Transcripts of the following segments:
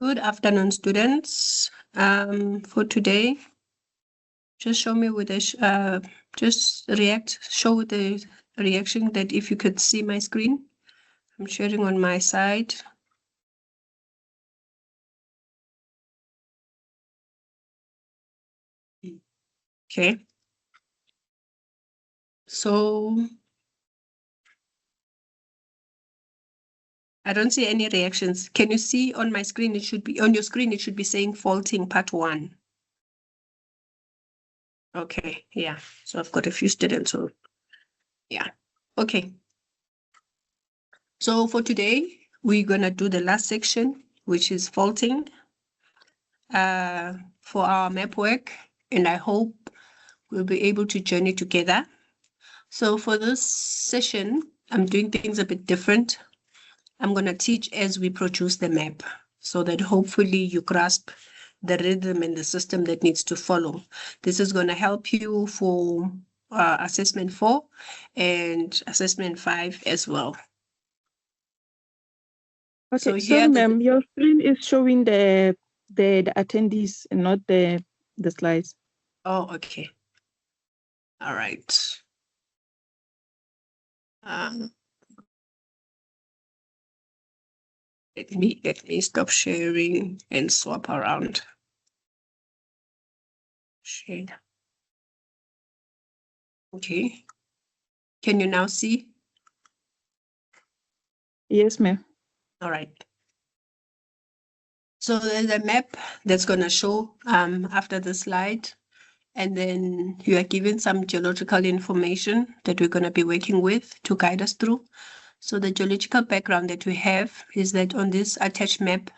Good afternoon, students. For today, just show me with the show with the reaction that if you could see my screen. I'm sharing on my side. Okay. So I don't see any reactions. Can you see on my screen? It should be on your screen. It should be saying faulting part 1. Okay. Yeah. So I've got a few students. So yeah. Okay. So for today, we're gonna do the last section, which is faulting. For our map work, and I hope we'll be able to journey together. So for this session, I'm doing things a bit different. I'm going to teach as we produce the map so that hopefully you grasp the rhythm and the system that needs to follow. This is going to help you for assessment 4 and assessment 5 as well. Okay, So so here, ma'am, your screen is showing the attendees and not the slides. Oh, okay. All right. Let me stop sharing and swap around. Share. Okay. Can you now see? Yes, ma'am. All right. So there's a map that's going to show after the slide. And then you are given some geological information that we're going to be working with to guide us through. So the geological background that we have is that on this attached map,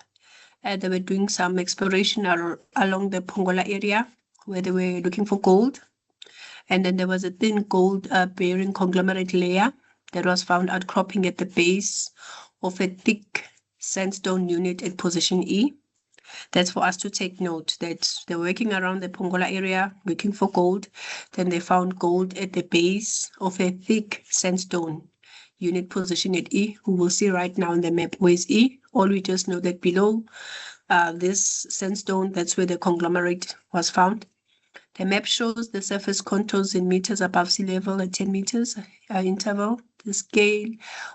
they were doing some exploration along the Pongola area where they were looking for gold. And then there was a thin gold bearing conglomerate layer that was found outcropping at the base of a thick sandstone unit at position E. That's for us to take note that they're working around the Pongola area looking for gold. Then they found gold at the base of a thick sandstone unit position at E. We will see right now on the map where's E. All we just know that below this sandstone, that's where the conglomerate was found. The map shows the surface contours in meters above sea level at 10 meters interval. The scale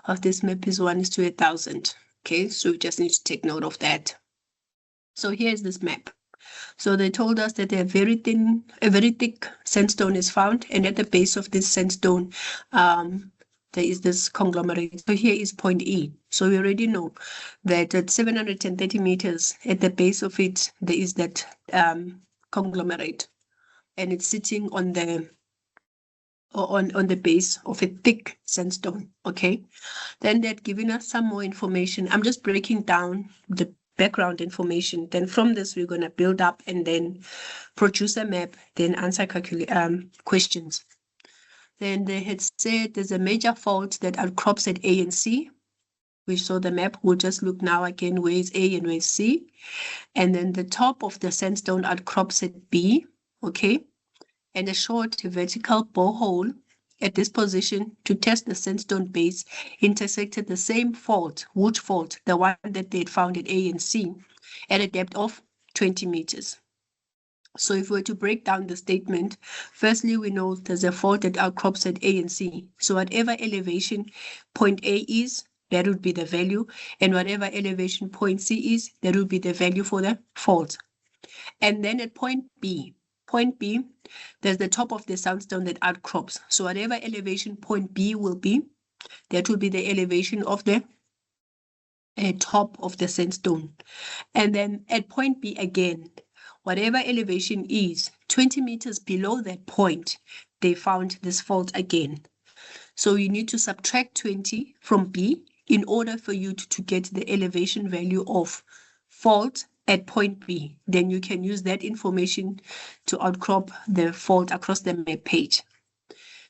of this map is 1:1,000. Okay, so we just need to take note of that. So here's this map. So they told us that a very thick sandstone is found, and at the base of this sandstone, there is this conglomerate. So here is point E. So we already know that at 730 meters, at the base of it, there is that conglomerate. And it's sitting on the base of a thick sandstone. Okay, then they'd given us some more information. I'm just breaking down the background information. Then from this, we're going to build up and then produce a map, then answer questions. Then they had said there's a major fault that outcrops at A and C. We saw the map. We'll just look now again where is A and where is C. And then the top of the sandstone outcrops at B. Okay, and a short vertical borehole at this position to test the sandstone base intersected the same fault, which fault, the one that they had found at A and C, at a depth of 20 meters. So if we were to break down the statement, firstly, we know there's a fault that outcrops at A and C. So whatever elevation point A is, that would be the value, and whatever elevation point C is, that would be the value for the fault. And then at point B, there's the top of the sandstone that outcrops. So whatever elevation point B will be, that will be the elevation of the top of the sandstone. And then at point B again, whatever elevation is 20 meters below that point, they found this fault again. So you need to subtract 20 from B in order for you to get the elevation value of fault at point B. Then you can use that information to outcrop the fault across the map page.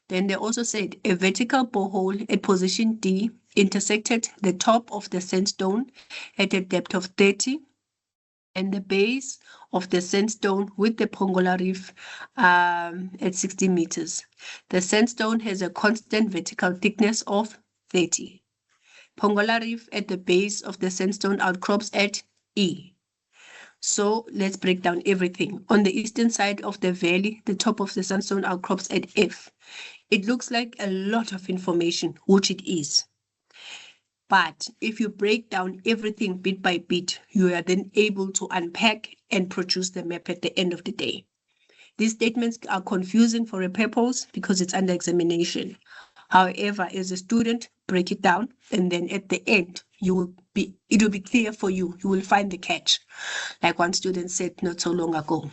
Then they also said a vertical borehole at position D intersected the top of the sandstone at a depth of 30 and the base of the sandstone with the Pongola Reef at 60 meters. The sandstone has a constant vertical thickness of 30. Pongola Reef at the base of the sandstone outcrops at E. So let's break down everything. On the eastern side of the valley, the top of the sandstone outcrops at F. It looks like a lot of information, which it is. But if you break down everything bit by bit, you are then able to unpack and produce the map at the end of the day. These statements are confusing for a purpose because it's under examination. However, as a student, break it down, and then at the end, it will be clear for you. You will find the catch, like one student said not so long ago.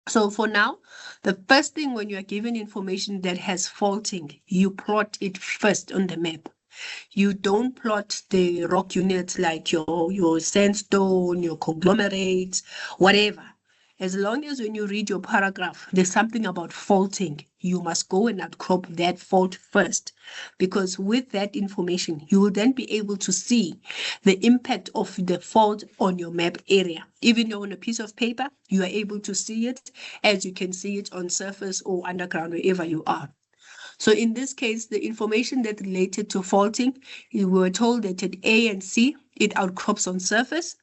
So for now, the first thing when you are given information that has faulting, you plot it first on the map. You don't plot the rock units like your sandstone, your conglomerates, whatever. As long as when you read your paragraph, there's something about faulting, you must go and outcrop that fault first. Because with that information, you will then be able to see the impact of the fault on your map area. Even though on a piece of paper, you are able to see it as you can see it on surface or underground, wherever you are. So in this case, the information that related to faulting, we were told that at A and C, it outcrops on surface.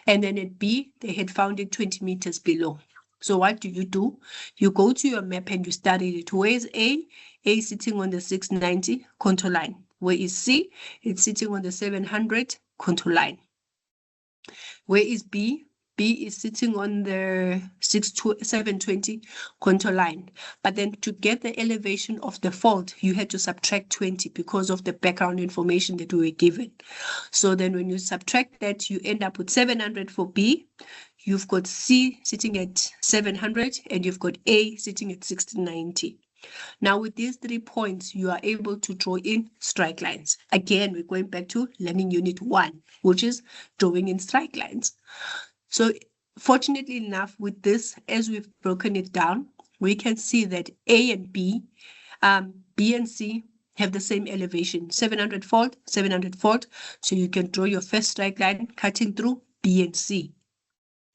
And then at B, they had found it 20 meters below. So what do? You go to your map and you study it. Where is A? A is sitting on the 690 contour line. Where is C? It's sitting on the 700 contour line. Where is B? B is sitting on the 720 contour line. But then to get the elevation of the fault, you had to subtract 20 because of the background information that we were given. So then when you subtract that, you end up with 700 for B. You've got C sitting at 700 and you've got A sitting at 690. Now with these 3 points, you are able to draw in strike lines. Again, we're going back to learning unit 1, which is drawing in strike lines. So fortunately enough with this, as we've broken it down, we can see that A and B, B and C have the same elevation, 700 fault, 700 fault. So you can draw your first strike line cutting through B and C.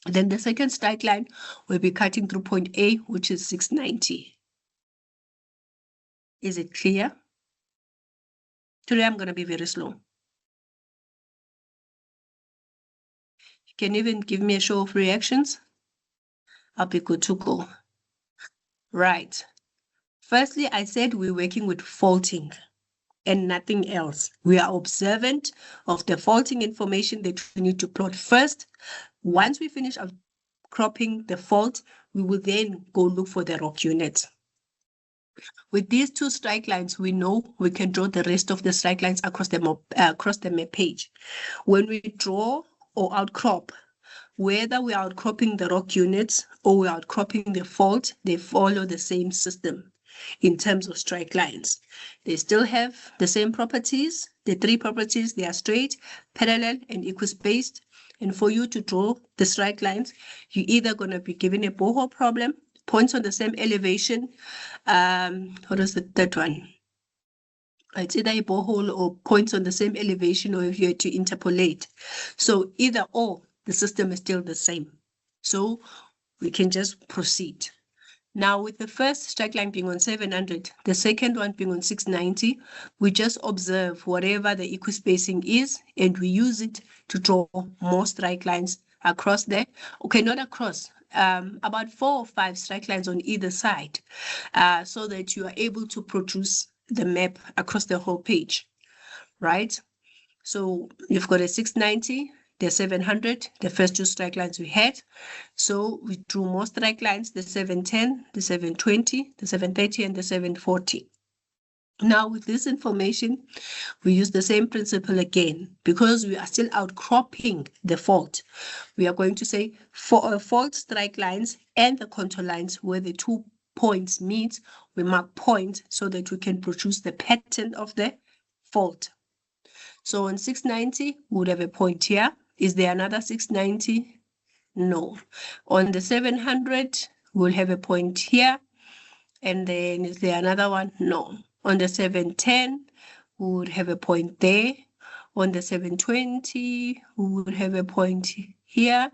Then the second strike line will be cutting through point A, which is 690. Is it clear? Today I'm going to be very slow. You can even give me a show of reactions. I'll be good to go. Right. Firstly, I said we're working with faulting and nothing else. We are observant of the faulting information that we need to plot first. Once we finish outcropping the fault, we will then go look for the rock units. With these 2 strike lines, we know we can draw the rest of the strike lines across the map page. When we draw or outcrop, whether we are outcropping the rock units or we are outcropping the fault, they follow the same system in terms of strike lines. They still have the same properties. The 3 properties, they are straight, parallel, and equispaced. And for you to draw the strike lines, you're either going to be given a borehole problem, points on the same elevation. What is the third one? It's either a borehole or points on the same elevation, or if you had to interpolate. So either or, the system is still the same. So we can just proceed. Now with the first strike line being on 700, the second one being on 690, we just observe whatever the equispacing is and we use it to draw more strike lines across there. Okay, not across, about 4 or 5 strike lines on either side, so that you are able to produce the map across the whole page, right? So you've got a 690, the 700, the first 2 strike lines we had. So we drew more strike lines, the 710, the 720, the 730, and the 740. Now with this information, we use the same principle again, because we are still outcropping the fault. We are going to say for fault strike lines and the contour lines where the 2 points meet, we mark points so that we can produce the pattern of the fault. So on 690, we would have a point here. Is there another 690? No. On the 700, we'll have a point here. And then is there another one? No. On the 710, we would have a point there. On the 720, we would have a point here.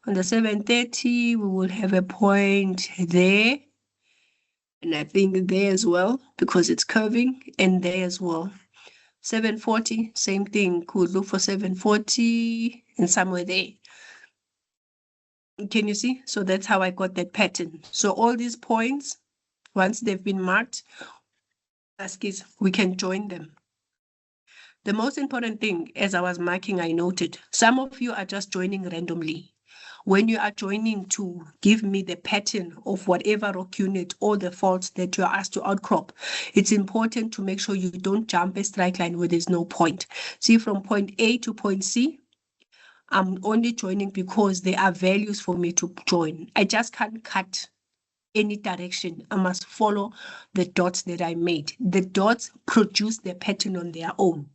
On the 730, we would have a point there. And I think there as well, because it's curving, and there as well. 740, same thing. Could look for 740 and somewhere there. Can you see? So that's how I got that pattern. So all these points, once they've been marked, ask is we can join them. The most important thing, as I was marking, I noted, some of you are just joining randomly. When you are joining to give me the pattern of whatever rock unit or the faults that you are asked to outcrop, it's important to make sure you don't jump a strike line where there's no point. See, from point A to point C, I'm only joining because there are values for me to join. I just can't cut any direction. I must follow the dots that I made. The dots produce the pattern on their own.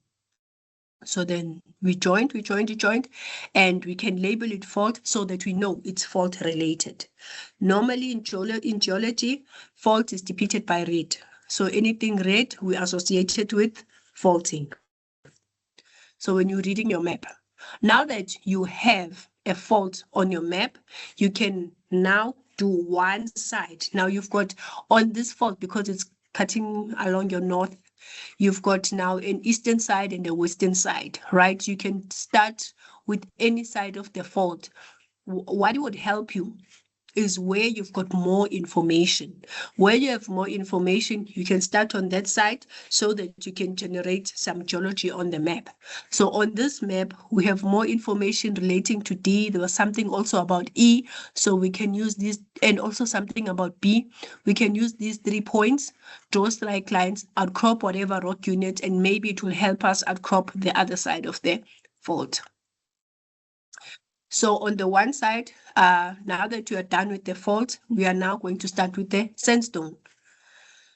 So then we joined, and we can label it fault so that we know it's fault related. Normally in geology, fault is depicted by red. So anything red we associate it with faulting. So when you're reading your map, now that you have a fault on your map, you can now do one side. Now you've got on this fault, because it's cutting along your north, you've got now an eastern side and a western side, right? You can start with any side of the fault. What would help you is where you've got more information. Where you have more information, you can start on that side so that you can generate some geology on the map. So on this map, we have more information relating to D. There was something also about E, so we can use this, and also something about B. We can use these 3 points, draw strike lines, outcrop whatever rock unit, and maybe it will help us outcrop the other side of the fault. So on the one side, now that you are done with the fault, we are now going to start with the sandstone.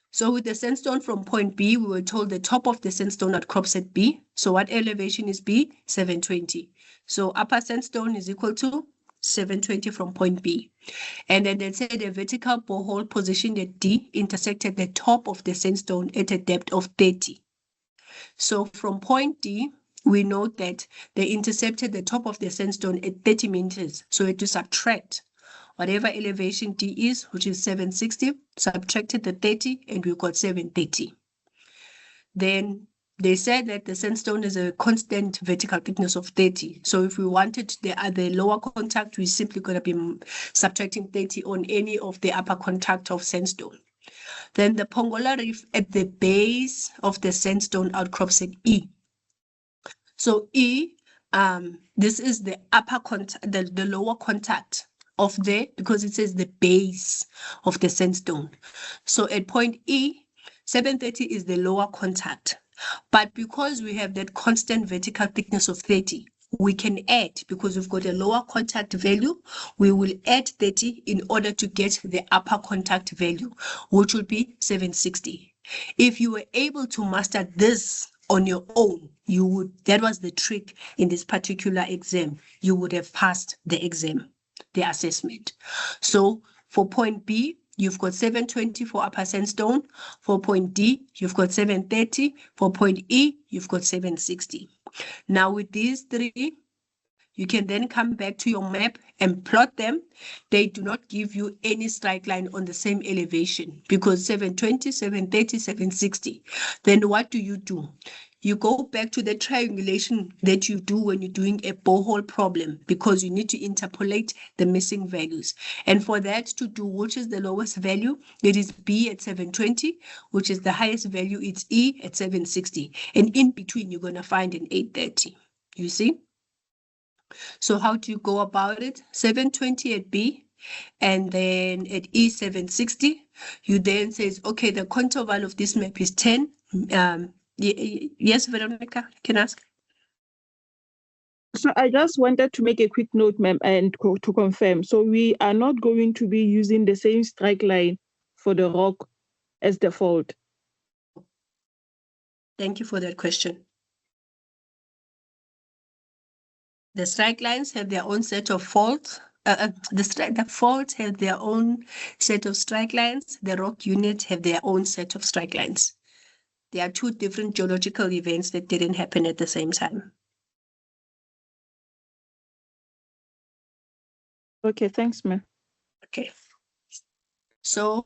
So with the sandstone from point B, we were told the top of the sandstone outcrops at B. So what elevation is B? 720. So upper sandstone is equal to 720 from point B. And then they said a vertical borehole positioned at D intersected the top of the sandstone at a depth of 30. So from point D, we note that they intercepted the top of the sandstone at 30 meters. So we had to subtract whatever elevation D is, which is 760, subtracted the 30, and we got 730. Then they said that the sandstone is a constant vertical thickness of 30. So if we wanted the lower contact, we're simply going to be subtracting 30 on any of the upper contact of sandstone. Then the Pongola Reef at the base of the sandstone outcrops at E. So E, this is the upper contact, the lower contact of because it says the base of the sandstone. So at point E, 730 is the lower contact. But because we have that constant vertical thickness of 30, we can add, because we've got a lower contact value, we will add 30 in order to get the upper contact value, which would be 760. If you were able to master this on your own, that was the trick in this particular exam, you would have passed the exam, the assessment. So for point B, you've got 720 for upper sandstone. For point D, you've got 730. For point E, you've got 760. Now with these 3, you can then come back to your map and plot them. They do not give you any strike line on the same elevation, because 720, 730, 760. Then what do? You go back to the triangulation that you do when you're doing a borehole problem, because you need to interpolate the missing values. And for that to do, which is the lowest value, it is B at 720, which is the highest value, it's E at 760. And in between, you're going to find an 830. You see? So how do you go about it? 720 at B, and then at E 760. You then says, okay, the contour value of this map is 10. Yes, Veronica, can ask. So I just wanted to make a quick note, ma'am, and to confirm. So we are not going to be using the same strike line for the rock as the fault. Thank you for that question. The strike lines have their own set of faults. The faults have their own set of strike lines. The rock units have their own set of strike lines. There are 2 different geological events that didn't happen at the same time. Okay, thanks, ma'am. Okay. So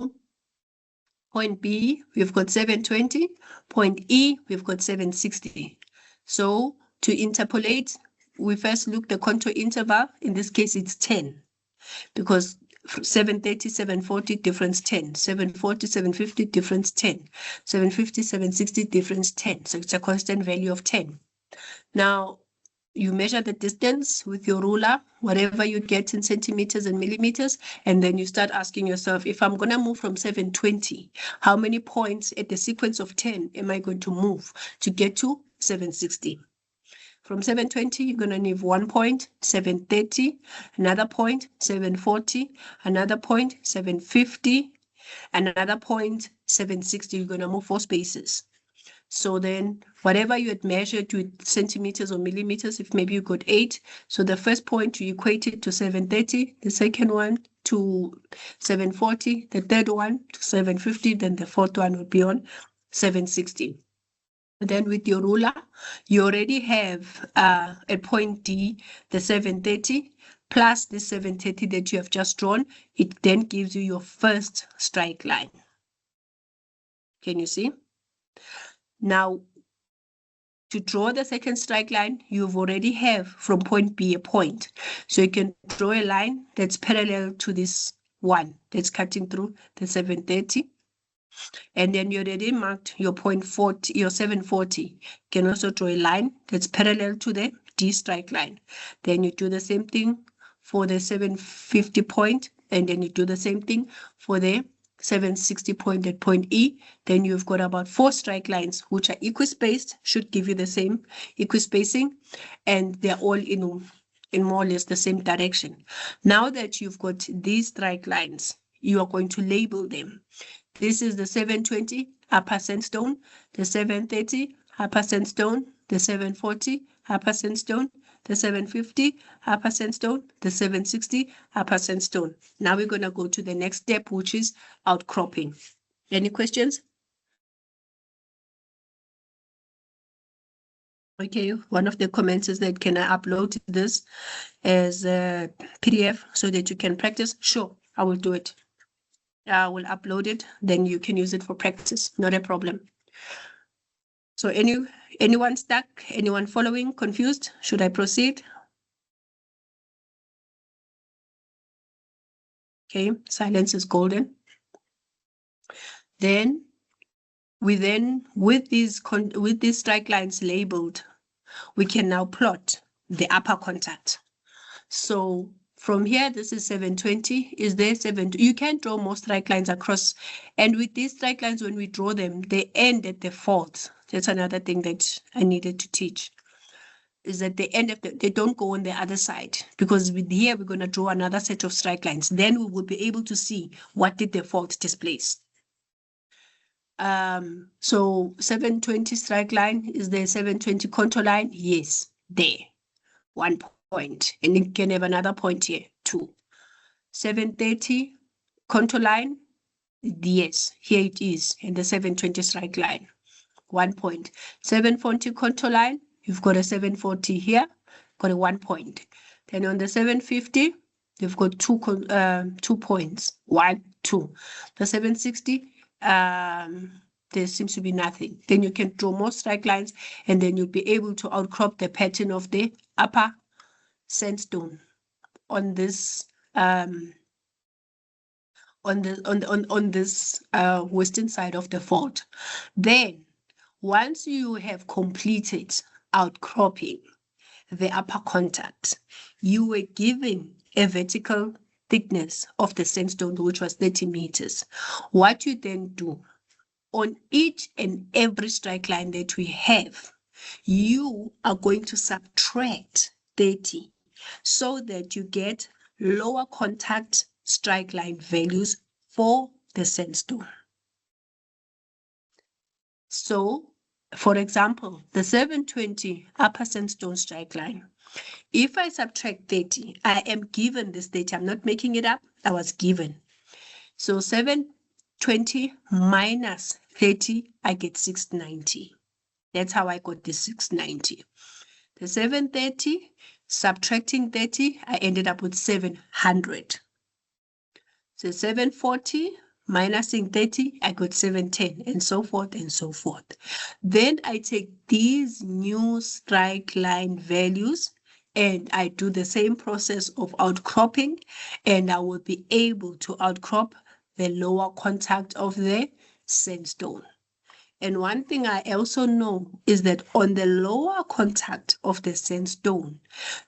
point B, we've got 720. Point E, we've got 760. So to interpolate, we first look the contour interval. In this case, it's 10. because 730, 740, difference 10, 740, 750, difference 10, 750, 760, difference 10. So it's a constant value of 10. Now, you measure the distance with your ruler, whatever you get in centimeters and millimeters, and then you start asking yourself, if I'm going to move from 720, how many points at the sequence of 10 am I going to move to get to 760? From 720, you're going to need 1 point, 730, another point, 740, another point, 750, another point, 760. You're going to move 4 spaces. So then whatever you had measured with centimeters or millimeters, if maybe you got 8, so the first point you equate it to 730, the second one to 740, the third one to 750, then the fourth one would be on 760. Then with your ruler, you already have at point D, the 730, plus the 730 that you have just drawn. It then gives you your first strike line. Can you see? Now, to draw the second strike line, you've already have from point B a point. So you can draw a line that's parallel to this one that's cutting through the 730. And then you already marked your point 40, your 740. You can also draw a line that's parallel to the D strike line. Then you do the same thing for the 750 point, and then you do the same thing for the 760 point at point E. Then you've got about 4 strike lines, which are equispaced, should give you the same equispacing, and they're all in more or less the same direction. Now that you've got these strike lines, you are going to label them. This is the 720 upper sandstone, the 730 upper sandstone, the 740 upper sandstone, the 750 upper sandstone, the 760 upper sandstone. Now we're going to go to the next step, which is outcropping. Any questions? Okay, one of the comments is that can I upload this as a PDF so that you can practice? Sure, I will do it. I will upload it, then you can use it for practice, not a problem. So anyone stuck? Anyone following? Confused? Should I proceed? Okay, silence is golden. Then with these strike lines labeled, we can now plot the upper contact. So from here, this is 720. Is there 7? You can draw more strike lines across. And with these strike lines, when we draw them, they end at the faults. That's another thing that I needed to teach. Is that they end up, they don't go on the other side, because with here we're going to draw another set of strike lines. Then we will be able to see what did the fault displace. So 720 strike line, is there 720 contour line? Yes, there. 1 point, and you can have another point here, 2. 730 contour line, yes, here it is, and the 720 strike line, 1 point. 740 contour line, you've got a 740 here, got a 1 point. Then on the 750, you've got 2 points, 1, 2. The 760, there seems to be nothing. Then you can draw more strike lines, and then you'll be able to outcrop the pattern of the upper sandstone on this western side of the fault. Then once you have completed outcropping the upper contact, you were given a vertical thickness of the sandstone, which was 30 meters. What you then do on each and every strike line that we have, you are going to subtract 30 so that you get lower contact strike line values for the sandstone. So, for example, the 720 upper sandstone strike line, if I subtract 30, I am given this 30. I'm not making it up. I was given. So 720 minus 30, I get 690. That's how I got the 690. The 730, subtracting 30, I ended up with 700. So 740 minusing 30, I got 710, and so forth and so forth. Then I take these new strike line values and I do the same process of outcropping, and I will be able to outcrop the lower contact of the sandstone. And one thing I also know is that on the lower contact of the sandstone,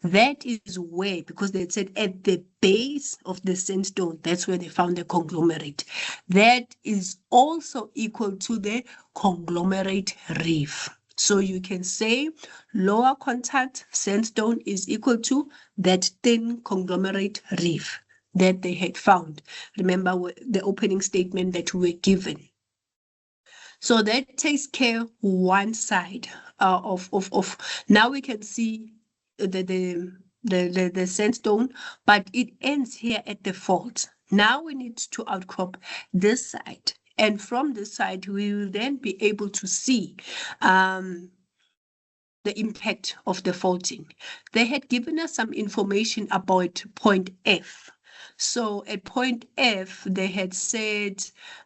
that is where, because they said at the base of the sandstone, that's where they found the conglomerate. That is also equal to the conglomerate reef. So you can say lower contact sandstone is equal to that thin conglomerate reef that they had found. Remember the opening statement that we were given. So that takes care one side of now we can see the sandstone, but it ends here at the fault. Now we need to outcrop this side, and from this side we will then be able to see the impact of the faulting. They had given us some information about point F. So at point F, they had said,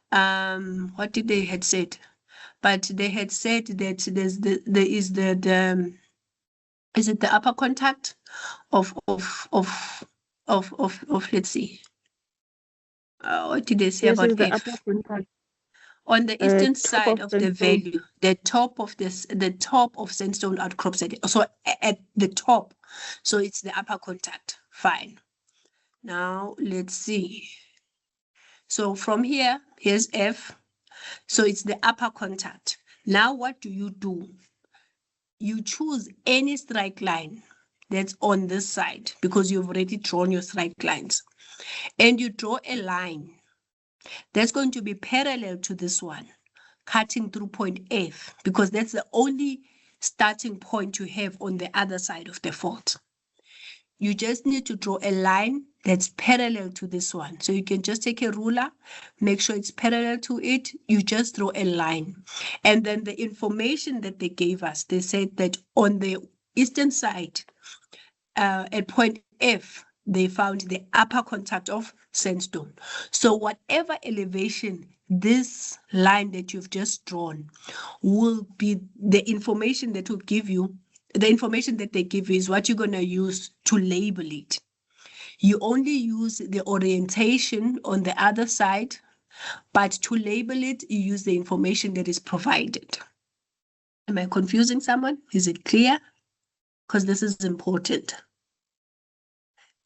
what did they had said? But they had said that is it the upper contact of let's see. What did they say Yes, about it's the F? upper contact. On the eastern Top side of the sandstone. value, the top of sandstone outcrops at the top. So it's the upper contact. Fine. Now let's see. So from here, here's F. So it's the upper contact. Now what do? You choose any strike line that's on this side because you've already drawn your strike lines. And you draw a line that's going to be parallel to this one, cutting through point F, because that's the only starting point you have on the other side of the fault. You just need to draw a line that's parallel to this one. So you can just take a ruler, make sure it's parallel to it. You just draw a line. And then the information that they gave us, they said that on the eastern side, at point F, they found the upper contact of sandstone. So whatever elevation this line that you've just drawn will be the information that will give you, the information that they give you is what you're going to use to label it. You only use the orientation on the other side, but to label it, you use the information that is provided. Am I confusing someone? Is it clear? Because this is important.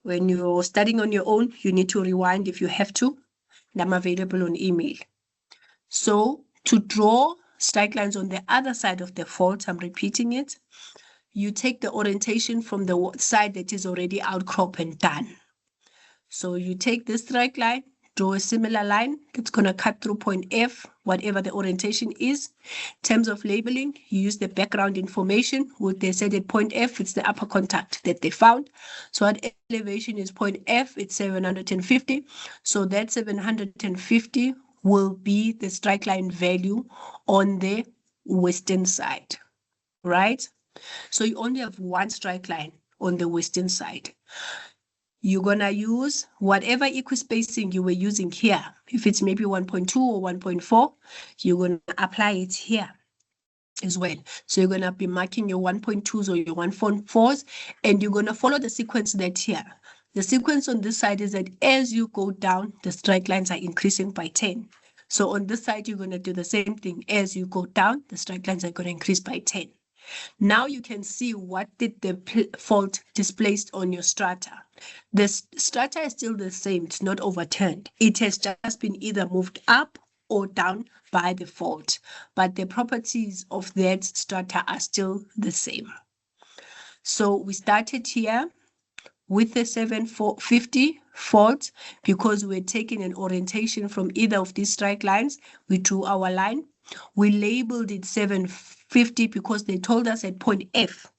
When you're studying on your own, you need to rewind if you have to, and I'm available on email. So to draw strike lines on the other side of the fault, I'm repeating it, you take the orientation from the side that is already outcrop and done. So you take this strike line, draw a similar line that's going to cut through point F, whatever the orientation is. In terms of labeling, you use the background information. What they said at point F, it's the upper contact that they found. So at elevation is point F, it's 750. So that 750 will be the strike line value on the western side, right? So you only have one strike line on the western side. You're going to use whatever equispacing you were using here. If it's maybe 1.2 or 1.4, you're going to apply it here as well. So you're going to be marking your 1.2s or your 1.4s, and you're going to follow the sequence that here. The sequence on this side is that as you go down, the strike lines are increasing by 10. So on this side, you're going to do the same thing. As you go down, the strike lines are going to increase by 10. Now you can see what did the fault displaced on your strata. The strata is still the same, it's not overturned. It has just been either moved up or down by the fault, but the properties of that strata are still the same. So we started here with the 750 fault because we're taking an orientation from either of these strike lines. We drew our line. We labeled it 750 because they told us at point F,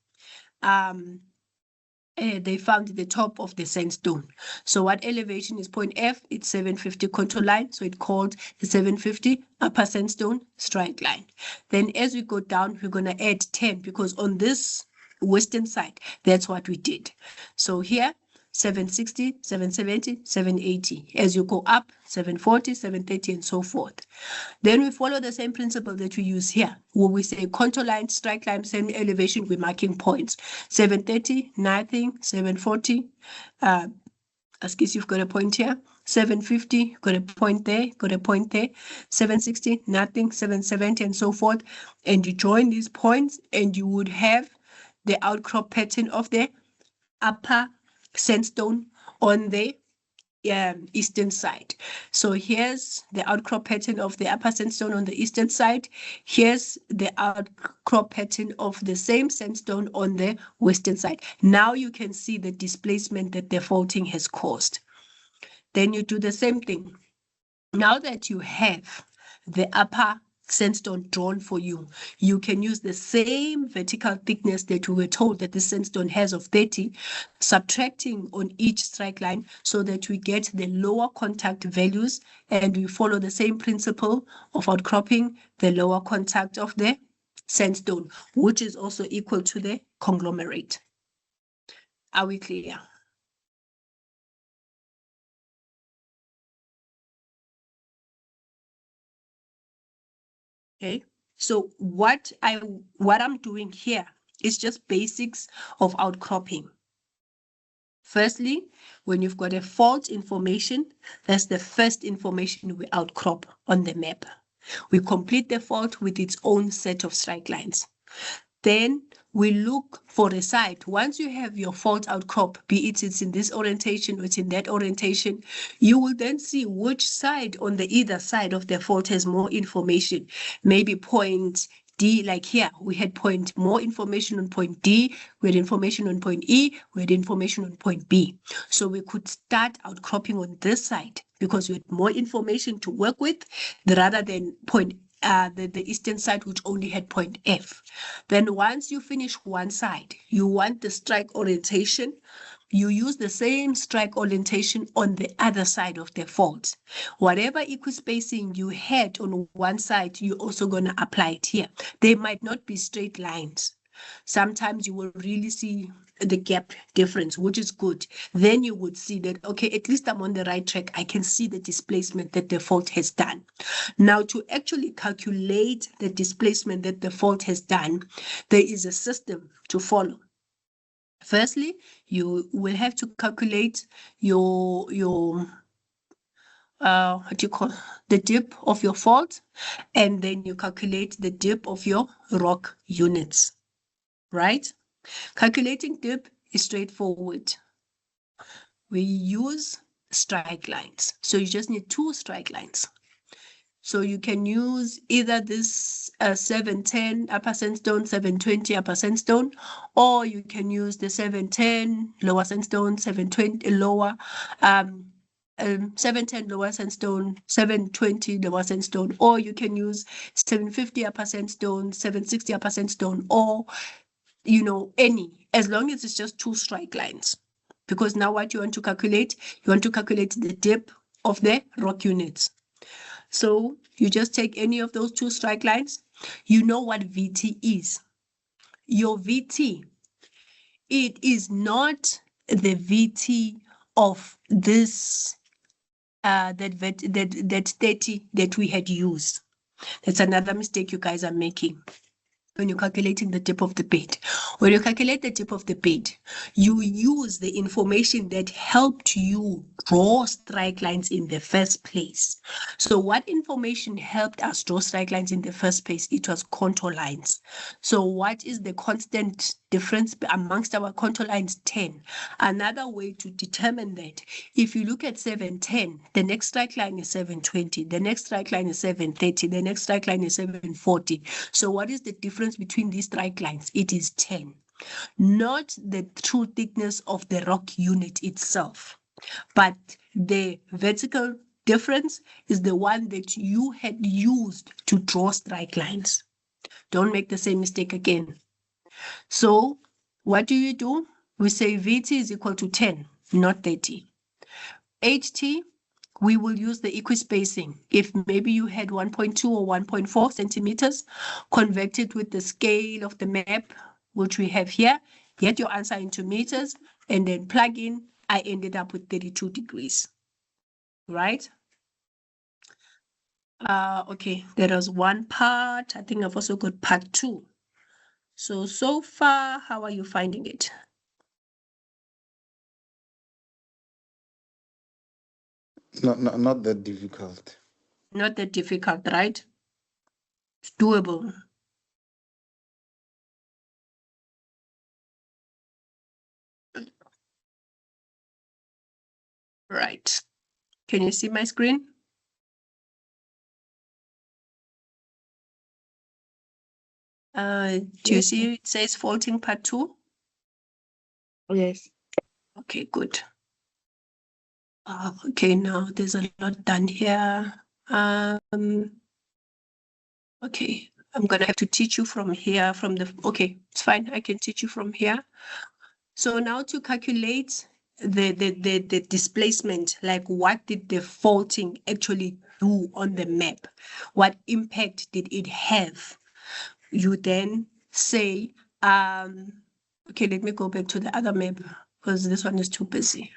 they found the top of the sandstone. So what elevation is point F? It's 750 contour line. So it called the 750 upper sandstone strike line. Then as we go down, we're going to add 10 because on this western side, that's what we did. So here 760, 770, 780. As you go up, 740, 730, and so forth. Then we follow the same principle that we use here, where we say contour line, strike line, same elevation with marking points. 730, nothing, 740, Askis, you've got a point here. 750, got a point there, got a point there. 760, nothing, 770, and so forth. And you join these points, and you would have the outcrop pattern of the upper sandstone on the eastern side. So here's the outcrop pattern of the upper sandstone on the eastern side. Here's the outcrop pattern of the same sandstone on the western side. Now you can see the displacement that the faulting has caused. Then you do the same thing. Now that you have the upper sandstone drawn for you, you can use the same vertical thickness that we were told that the sandstone has of 30, subtracting on each strike line so that we get the lower contact values, and we follow the same principle of outcropping the lower contact of the sandstone, which is also equal to the conglomerate. Are we clear? Okay, so what I'm doing here is just basics of outcropping. Firstly, when you've got a fault information, that's the first information we outcrop on the map. We complete the fault with its own set of strike lines. Then we look for a site. Once you have your fault outcrop, be it it's in this orientation or it's in that orientation, you will then see which side on the either side of the fault has more information. Maybe point D, like here, we had more information on point D, we had information on point E, we had information on point B. So we could start outcropping on this side because we had more information to work with rather than point the eastern side, which only had point F. Then once you finish one side, you want the strike orientation, you use the same strike orientation on the other side of the fault. Whatever equispacing you had on one side, you're also going to apply it here. They might not be straight lines. Sometimes you will really see the gap difference, which is good. Then you would see that, okay, at least I'm on the right track. I can see the displacement that the fault has done. Now, to actually calculate the displacement that the fault has done, there is a system to follow. Firstly, you will have to calculate your what do you call the dip of your fault, and then you calculate the dip of your rock units, right? Calculating dip is straightforward. We use strike lines. So you just need 2 strike lines. So you can use either this 710 upper sandstone, 720 upper sandstone, or you can use the 710 lower sandstone, 720 lower, 710 lower sandstone, 720 lower sandstone, or you can use 750 upper sandstone, 760 upper sandstone, or any, as long as it's just 2 strike lines. Because now what you want to calculate the dip of the rock units. So you just take any of those 2 strike lines. You know what VT is. Your VT, it is not the VT of this that 30 that we had used. That's another mistake you guys are making when you're calculating the dip of the bed. When you calculate the dip of the bed, you use the information that helped you draw strike lines in the first place. So what information helped us draw strike lines in the first place? It was contour lines. So what is the constant difference amongst our contour lines? 10. Another way to determine that, if you look at 710, the next strike line is 720, the next strike line is 730, the next strike line is 740. So what is the difference between these strike lines? It is 10. Not the true thickness of the rock unit itself, but the vertical difference is the one that you had used to draw strike lines. Don't make the same mistake again. So what do? We say VT is equal to 10, not 30. HT, we will use the equispacing. If maybe you had 1.2 or 1.4 centimeters, convert it with the scale of the map, which we have here, get your answer into meters, and then plug in I ended up with 32 degrees, right? Okay, there was one part. I think I've also got part 2. So far, how are you finding it? Not that difficult. Not that difficult, right? It's doable. Right. Can you see my screen? Do you see it says faulting part 2? Yes. Okay, good. Okay, now there's a lot done here. Okay, I'm gonna have to teach you from here, okay, it's fine, I can teach you from here. So now to calculate the displacement, like what did the faulting actually do on the map? What impact did it have? You then say, okay, let me go back to the other map because this one is too busy.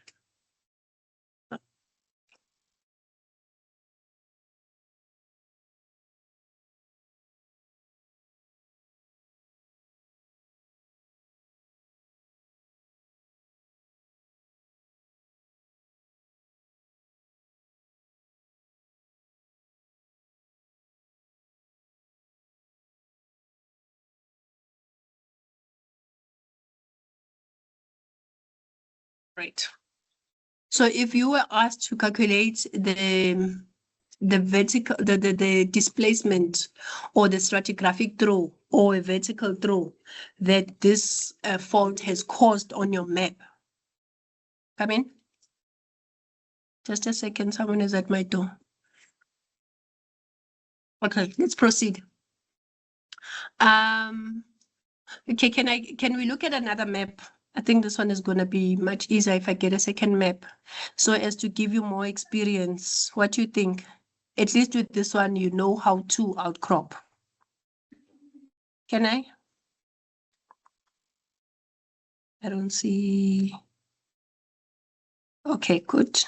Right. So if you were asked to calculate the vertical, the displacement or the stratigraphic throw or a vertical throw that this fault has caused on your map. Come in. Just a second, someone is at my door. Okay, let's proceed. Okay, can we look at another map? I think this one is going to be much easier if I get a second map. So as to give you more experience, what do you think? At least with this one, you know how to outcrop. Can I? I don't see. Okay, good.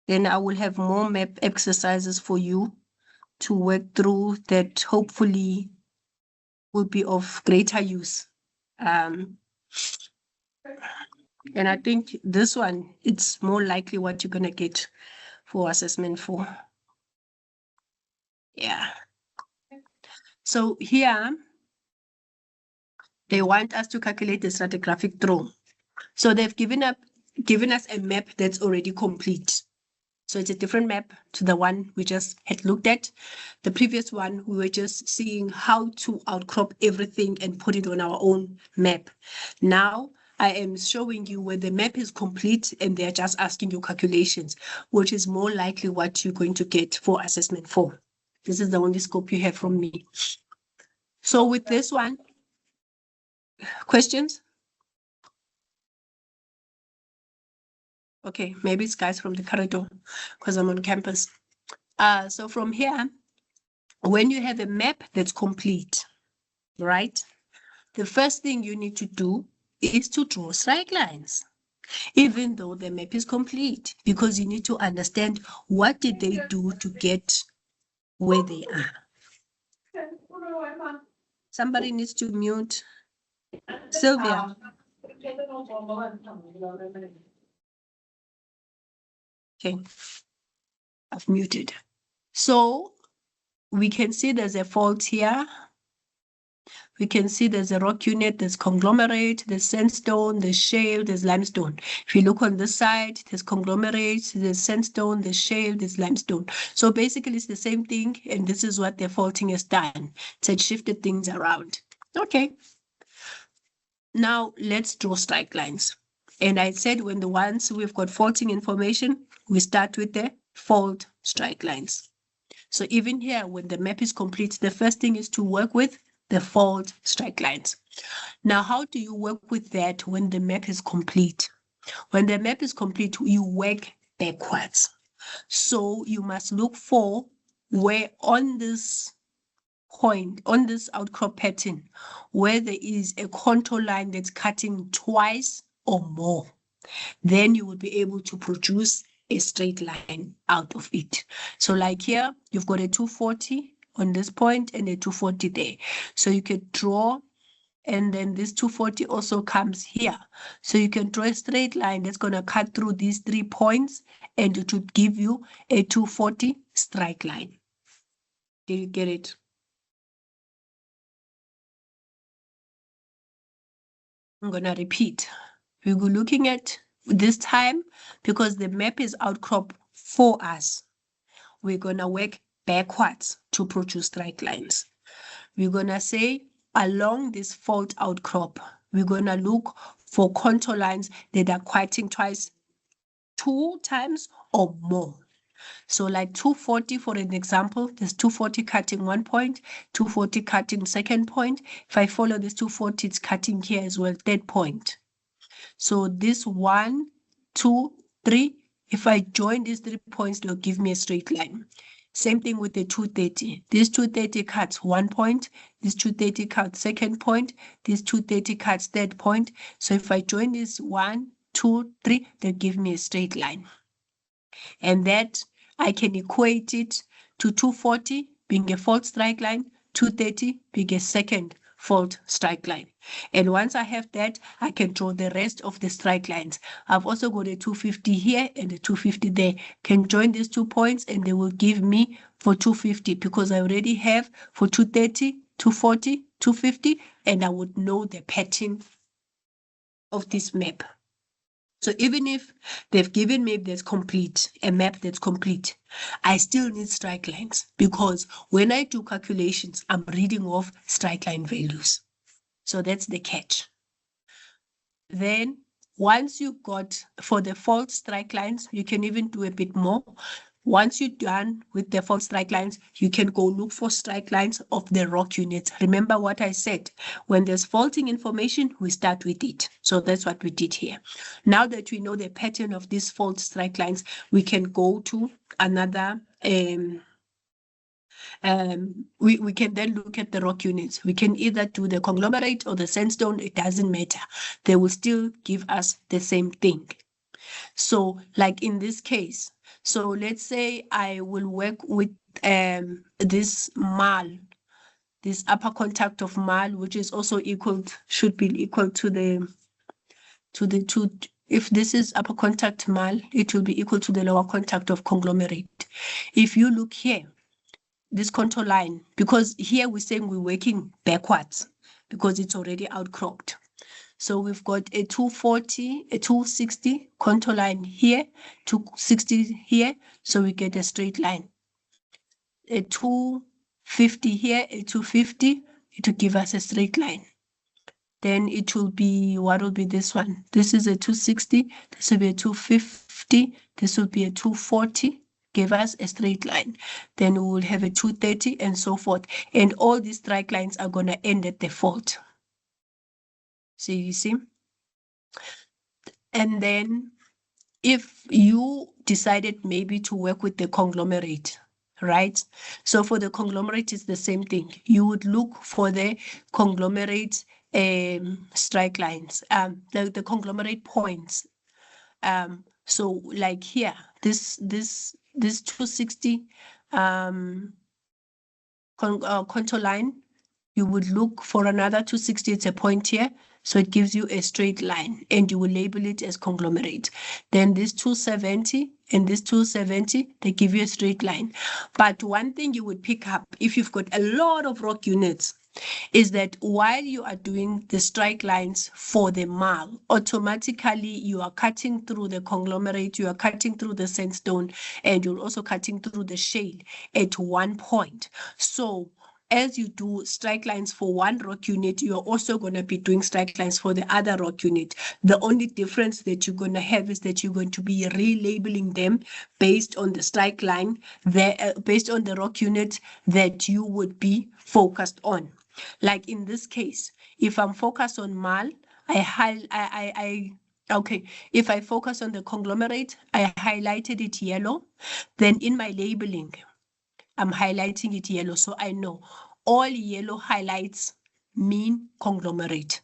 Then I will have more map exercises for you to work through that hopefully will be of greater use. And I think this one, it's more likely what you're going to get for assessment 4. Yeah. So here, they want us to calculate the stratigraphic throw. So they've given us a map that's already complete. So it's a different map to the one we just had looked at. The previous one, we were just seeing how to outcrop everything and put it on our own map. Now I am showing you where the map is complete and they're just asking you calculations, which is more likely what you're going to get for assessment 4. This is the only scope you have from me. So with this one, questions? Okay, maybe it's guys from the corridor because I'm on campus. So from here, when you have a map that's complete, right? The first thing you need to do is to draw straight lines, even though the map is complete, because you need to understand what did they do to get where they are. Somebody needs to mute. Sylvia. Okay, I've muted. So we can see there's a fault here. We can see there's a rock unit, there's conglomerate, there's sandstone, there's shale, there's limestone. If you look on this side, there's conglomerate, there's sandstone, there's shale, there's limestone. So basically it's the same thing, and this is what the faulting has done. It had shifted things around. Okay. Now let's draw strike lines. And I said once we've got faulting information, we start with the fault strike lines. So even here, when the map is complete, the first thing is to work with the fault strike lines. Now, how do you work with that when the map is complete? When the map is complete, you work backwards. So you must look for where on this point, on this outcrop pattern, where there is a contour line that's cutting twice or more. then you will be able to produce a straight line out of it. So like here, you've got a 240 on this point and a 240 there. So you can draw, and then this 240 also comes here. So you can draw a straight line that's going to cut through these 3 points, and it would give you a 240 strike line. Did you get it? I'm going to repeat. We're looking at this time, because the map is outcrop for us, we're going to work backwards to produce straight lines. We're going to say along this fault outcrop, we're going to look for contour lines that are cutting twice, 2 times or more. So like 240, for an example, there's 240 cutting 1 point, 240 cutting 2nd point. If I follow this 240, it's cutting here as well, 3rd point. So this 1, 2, 3, if I join these 3 points, they'll give me a straight line. Same thing with the 230. This 230 cuts 1 point, this 230 cuts 2nd point, this 230 cuts 3rd point. So if I join this 1, 2, 3, they'll give me a straight line. And that I can equate it to 240 being a fault strike line, 230 being a second fault strike line. And once I have that, I can draw the rest of the strike lines. I've also got a 250 here and a 250 there. Can join these 2 points and they will give me for 250, because I already have for 230, 240, 250, and I would know the pattern of this map. So even if they've given me a map that's complete, I still need strike lines, because when I do calculations, I'm reading off strike line values. So that's the catch. Then once you got for the fault strike lines, you can even do a bit more. Once you're done with the fault strike lines, you can go look for strike lines of the rock units. Remember what I said, when there's faulting information, we start with it. So that's what we did here. Now that we know the pattern of these fault strike lines, we can go to another, we can then look at the rock units. We can either do the conglomerate or the sandstone, it doesn't matter. They will still give us the same thing. So like in this case, so let's say I will work with this marl, this upper contact of marl, which is also should be equal to the two. If this is upper contact marl, it will be equal to the lower contact of conglomerate. If you look here, this contour line, because here we're saying we're working backwards because it's already outcropped. So we've got a 240, a 260 contour line here, 260 here, so we get a straight line. A 250 here, a 250, it will give us a straight line. Then it will be, what will be this one? This is a 260, this will be a 250, this will be a 240, give us a straight line. Then we will have a 230 and so forth. And all these strike lines are going to end at the fault. So you see? And then if you decided maybe to work with the conglomerate, right? So for the conglomerate, it's the same thing. You would look for the conglomerate strike lines, the conglomerate points. So like here, this 260 contour line, you would look for another 260, it's a point here. So it gives you a straight line and you will label it as conglomerate. Then this 270 and this 270, they give you a straight line. But one thing you would pick up if you've got a lot of rock units is that while you are doing the strike lines for the marl, automatically you are cutting through the conglomerate, you are cutting through the sandstone, and you're also cutting through the shale at one point. So as you do strike lines for one rock unit, you're also going to be doing strike lines for the other rock unit. The only difference that you're going to have is that you're going to be relabeling them based on the strike line, based on the rock unit that you would be focused on. Like in this case, if I'm focused on marl, if I focus on the conglomerate, I highlighted it yellow. Then in my labeling, I'm highlighting it yellow, so I know all yellow highlights mean conglomerate.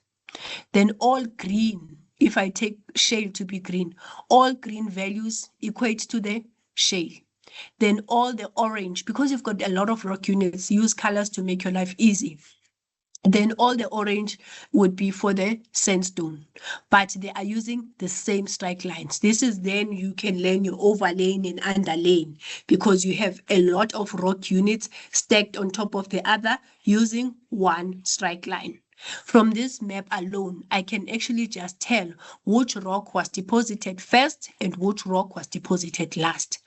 Then all green if I take shale to be green, all green values equate to the shale. Then all the orange, because you've got a lot of rock units, use colors to make your life easy. Then all the orange would be for the sandstone, but they are using the same strike lines. This is then you can learn your overlaying and underlaying, because you have a lot of rock units stacked on top of the other using one strike line. From this map alone, I can actually just tell which rock was deposited first and which rock was deposited last.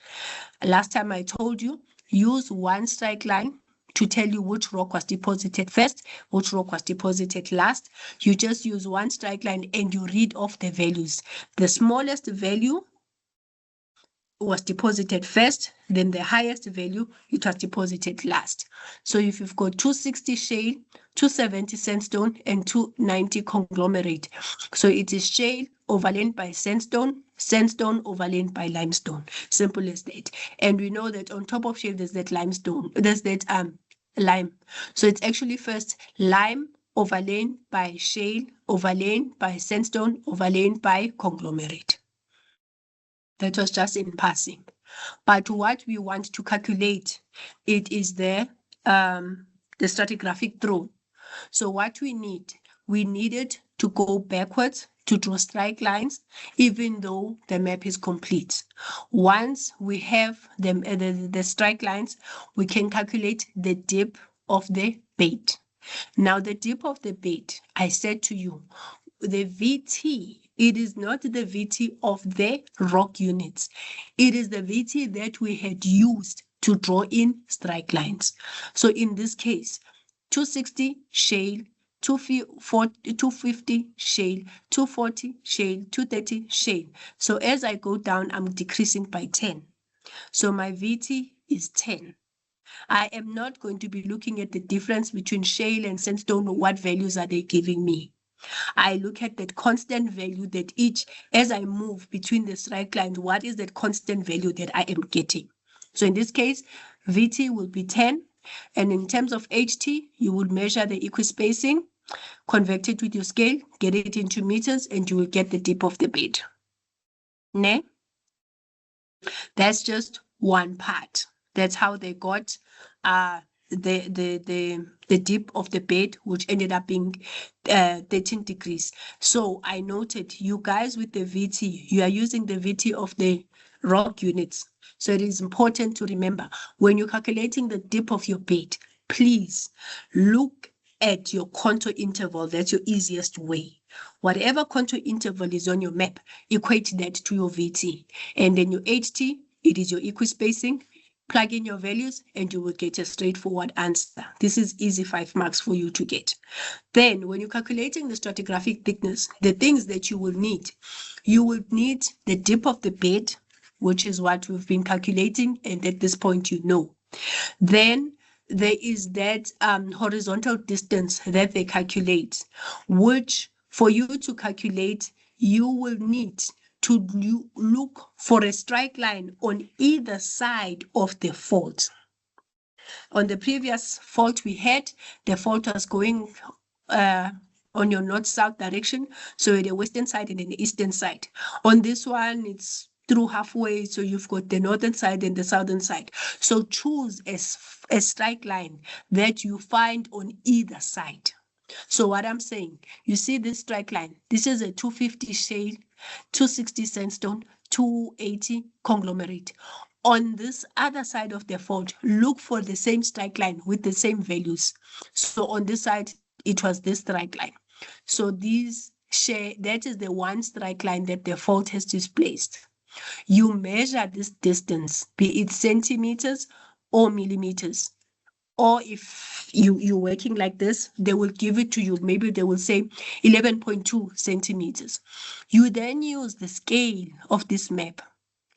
Last time I told you, use one strike line to tell you which rock was deposited first, which rock was deposited last. You just use one strike line and you read off the values. The smallest value was deposited first, then the highest value, it was deposited last. So if you've got 260 shale, 270 sandstone, and 290 conglomerate, so it is shale overlain by sandstone, sandstone overlain by limestone. Simple as that. And we know that on top of shale, there's that limestone, there's that lime. So it's actually first lime overlain by shale, overlain by sandstone, overlain by conglomerate. That was just in passing. But what we want to calculate, it is the stratigraphic throw. So what we needed to go backwards to draw strike lines, even though the map is complete. Once we have the strike lines, we can calculate the dip of the bed. Now the dip of the bed, I said to you, the VT, it is not the VT of the rock units. It is the VT that we had used to draw in strike lines. So in this case, 260 shale, 250 shale, 240 shale, 230 shale. So as I go down, I'm decreasing by 10. So my VT is 10. I am not going to be looking at the difference between shale and sandstone. What values are they giving me? I look at that constant value that each, as I move between the strike lines, what is that constant value that I am getting? So in this case, VT will be 10. And in terms of HT, you will measure the equispacing, convert it with your scale, get it into meters, and you will get the dip of the bed. Ne? That's just one part. That's how they got the dip of the bed, which ended up being 13 degrees. So I noted you guys with the VT, you are using the VT of the rock units. So it is important to remember when you're calculating the dip of your bed, please look at your contour interval. That's your easiest way. Whatever contour interval is on your map, equate that to your VT. And then your HT, it is your equispacing. Plug in your values and you will get a straightforward answer. This is easy 5 marks for you to get. Then when you're calculating the stratigraphic thickness, the things that you will need the dip of the bed, which is what we've been calculating, and at this point you know. Then there is that horizontal distance that they calculate, which for you to calculate, you will need to look for a strike line on either side of the fault. On the previous fault we had, the fault was going on your north-south direction, so the western side and then the eastern side. On this one, it's through halfway, so you've got the northern side and the southern side. So choose a strike line that you find on either side. So what I'm saying, you see this strike line, this is a 250 shale, 260 sandstone, 280 conglomerate. On this other side of the fault, look for the same strike line with the same values. So on this side, it was this strike line. So these share, that is the one strike line that the fault has displaced. You measure this distance, be it centimeters or millimeters. Or if you're working like this, they will give it to you. Maybe they will say 11.2 centimeters. You then use the scale of this map.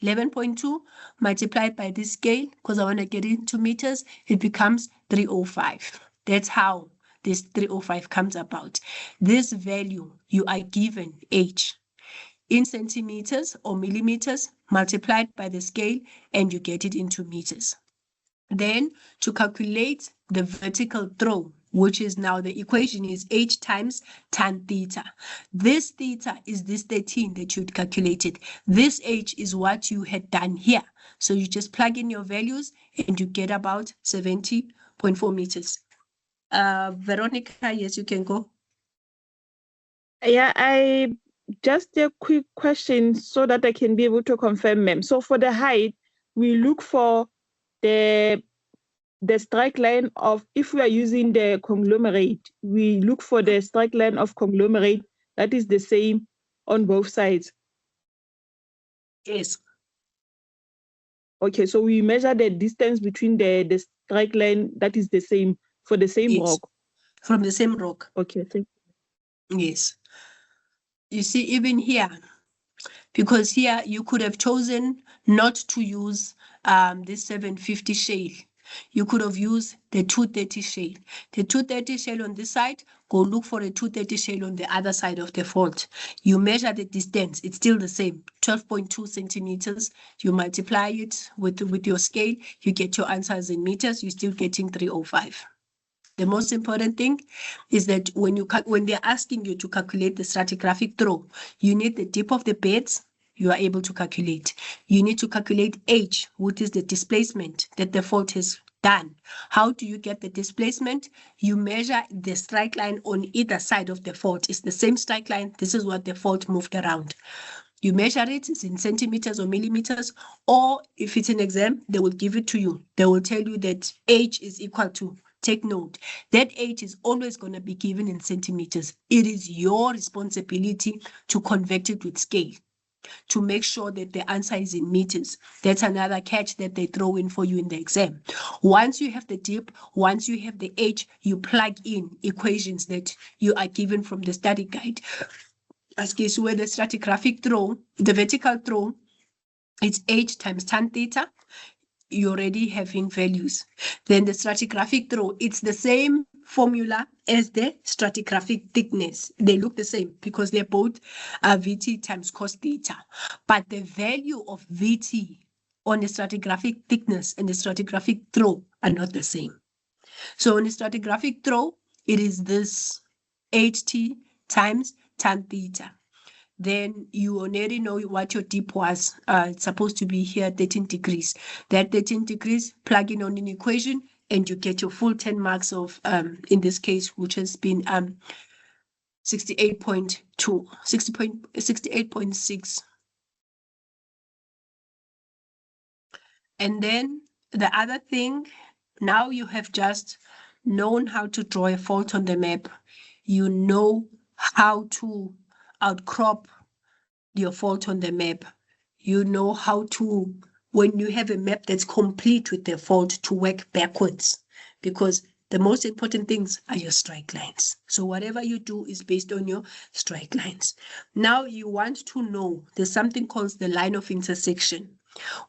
11.2 multiplied by this scale, because I want to get into meters, it becomes 305. That's how this 305 comes about. This value you are given H in centimeters or millimeters multiplied by the scale, and you get it into meters. Then to calculate the vertical throw, which is now the equation is h times tan theta. This theta is this 13 that you'd calculated. This h is what you had done here. So you just plug in your values and you get about 70.4 meters. Veronica, yes, you can go. Yeah, I just a quick question so that I can be able to confirm, ma'am. So for the height, we look for the strike line of, if we are using the conglomerate, we look for the strike line of conglomerate that is the same on both sides. Yes. Okay, so we measure the distance between the strike line that is the same for the same Yes. rock. From the same rock. Okay, thank you. Yes. You see, even here, because here you could have chosen not to use this 750 shale. You could have used the 230 shale. The 230 shale on this side, go look for a 230 shale on the other side of the fault. You measure the distance, it's still the same, 12.2 centimeters. You multiply it with your scale, you get your answers in meters, you're still getting 305. The most important thing is that when they're asking you to calculate the stratigraphic throw, you need the dip of the beds, you are able to calculate. You need to calculate H, which is the displacement that the fault has done. How do you get the displacement? You measure the strike line on either side of the fault. It's the same strike line. This is what the fault moved around. You measure it, it's in centimeters or millimeters, or if it's an exam, they will give it to you. They will tell you that H is equal to, take note, that H is always going to be given in centimeters. It is your responsibility to convert it with scale, to make sure that the answer is in meters. That's another catch that they throw in for you in the exam. Once you have the dip, once you have the H, you plug in equations that you are given from the study guide. As case where the stratigraphic throw, the vertical throw, it's H times tan theta. You already having values. Then the stratigraphic throw, it's the same formula as the stratigraphic thickness. They look the same because they're both VT times cos theta. But the value of VT on the stratigraphic thickness and the stratigraphic throw are not the same. So on the stratigraphic throw, it is this HT times tan theta. Then you already know what your dip was. It's supposed to be here 13 degrees. That 13 degrees, plug in on an equation, and you get your full 10 marks of, in this case, which has been 68.2, 68.6. And then the other thing, now you have just known how to draw a fault on the map. You know how to outcrop your fault on the map. You know how to, when you have a map that's complete with the fault, to work backwards, because the most important things are your strike lines. So whatever you do is based on your strike lines. Now you want to know, there's something called the line of intersection,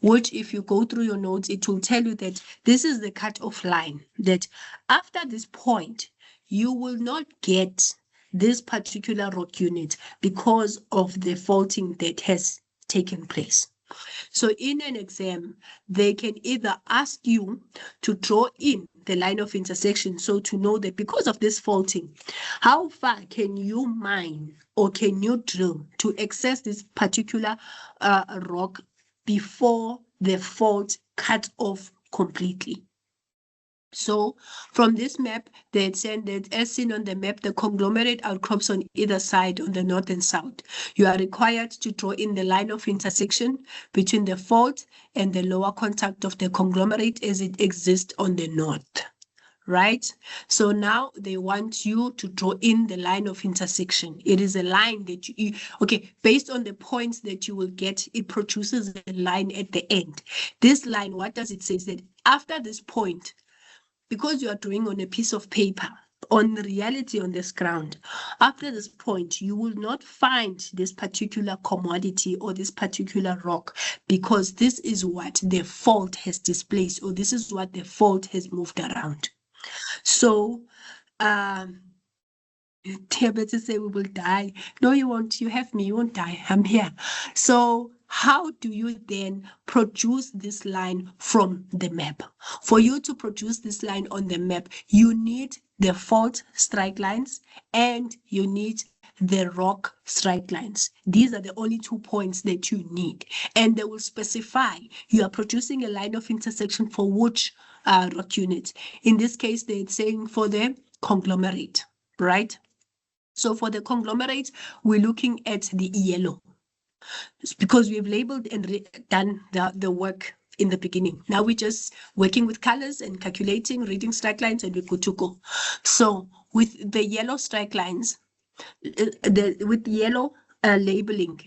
which if you go through your notes, it will tell you that this is the cutoff line, that after this point, you will not get this particular rock unit because of the faulting that has taken place. So in an exam, they can either ask you to draw in the line of intersection, so to know that because of this faulting, how far can you mine or can you drill to access this particular rock before the fault cuts off completely. So from this map, they had said that as seen on the map, the conglomerate outcrops on either side, on the north and south. You are required to draw in the line of intersection between the fault and the lower contact of the conglomerate as it exists on the north. Right? So now they want you to draw in the line of intersection. It is a line that you, okay, based on the points that you will get, it produces a line at the end. This line, what does it say? Is that after this point, because you are drawing on a piece of paper, on reality on this ground, after this point, you will not find this particular commodity or this particular rock, because this is what the fault has displaced, or this is what the fault has moved around. So, Better say we will die. No, you won't. You have me. You won't die. I'm here. So how do you then produce this line from the map? For you to produce this line on the map, you need the fault strike lines and you need the rock strike lines. These are the only 2 points that you need. And they will specify you are producing a line of intersection for which rock unit. In this case, they're saying for the conglomerate, right? So for the conglomerate, we're looking at the yellow. It's because we've labeled and done the work in the beginning. Now we're just working with colors and calculating, reading strike lines, and we're good to go. So with the yellow strike lines, with yellow labeling,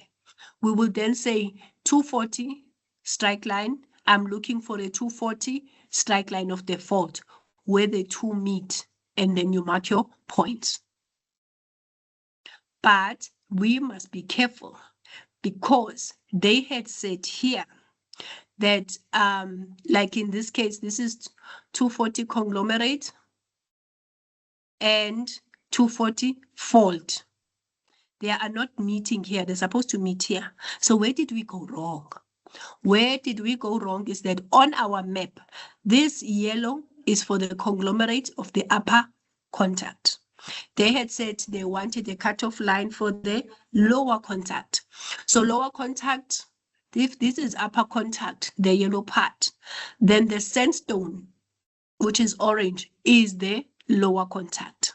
we will then say 240 strike line. I'm looking for a 240 strike line of the fault where the two meet, and then you mark your points. But we must be careful because they had said here that, like in this case, this is 240 conglomerate and 240 fault. They are not meeting here. They're supposed to meet here. So where did we go wrong? Where did we go wrong is that on our map, this yellow is for the conglomerate of the upper contact. They had said they wanted a cutoff line for the lower contact. So lower contact, if this is upper contact, the yellow part, then the sandstone, which is orange, is the lower contact.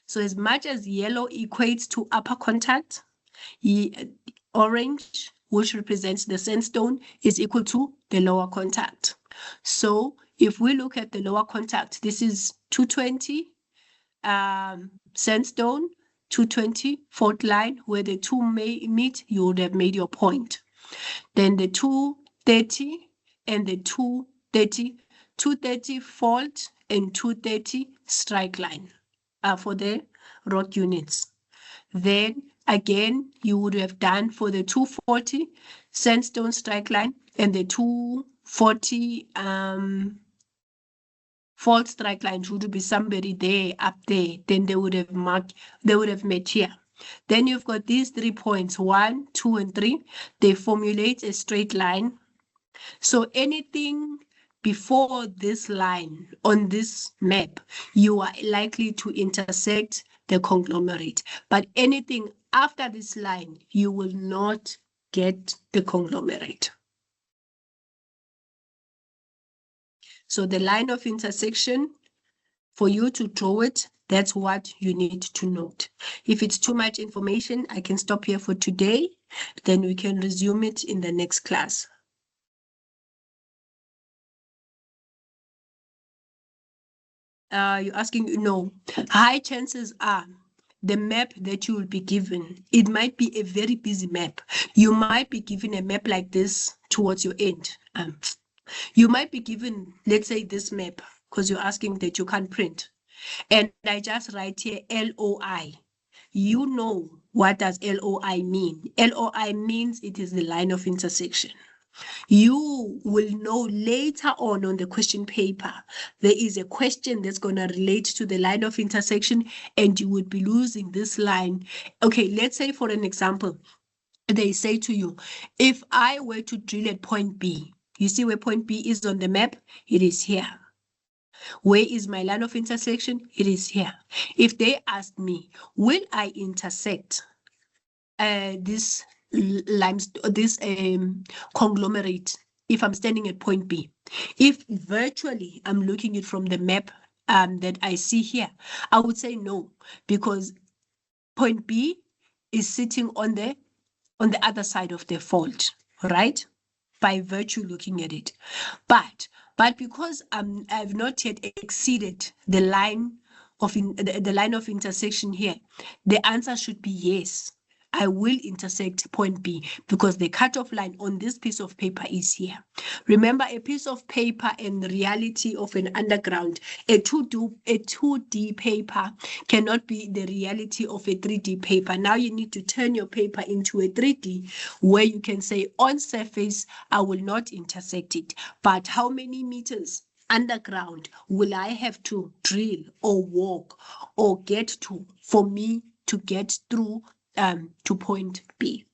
So as much as yellow equates to upper contact, orange, which represents the sandstone, is equal to the lower contact. So if we look at the lower contact, this is 220 sandstone, 220 fault line, where the two may meet, you would have made your point. Then the 230 and the 230 fault and 230 strike line for the rock units. Then again, you would have done for the 240 sandstone strike line and the 240 fault strike line should be somebody there up there. Then they would have marked, they would have met here. Then you've got these 3 points, 1, 2, and 3. They formulate a straight line. So anything before this line on this map, you are likely to intersect the conglomerate. But anything after this line, you will not get the conglomerate. So the line of intersection, for you to draw it, that's what you need to note. If it's too much information, I can stop here for today. Then we can resume it in the next class. You're asking, no, high chances are the map that you will be given, it might be a very busy map. You might be given a map like this towards your end. You might be given, let's say, this map, because you're asking that you can't print. And I just write here LOI. You know what does LOI mean? LOI means it is the line of intersection. You will know later on the question paper, there is a question that's going to relate to the line of intersection and you would be losing this line. Okay, let's say for an example, they say to you, if I were to drill at point B, you see where point B is on the map? It is here. Where is my line of intersection? It is here. If they ask me, will I intersect this conglomerate if I'm standing at point B? If virtually I'm looking at it from the map that I see here, I would say no, because point B is sitting on the other side of the fault, right? By virtue looking at it. But because I've not yet exceeded the line of the line of intersection here, the answer should be yes. I will intersect point B because the cutoff line on this piece of paper is here. Remember, a piece of paper and the reality of an underground, a 2D paper cannot be the reality of a 3D paper. Now you need to turn your paper into a 3D where you can say on surface, I will not intersect it. But how many meters underground will I have to drill or walk or get to for me to get through to point B?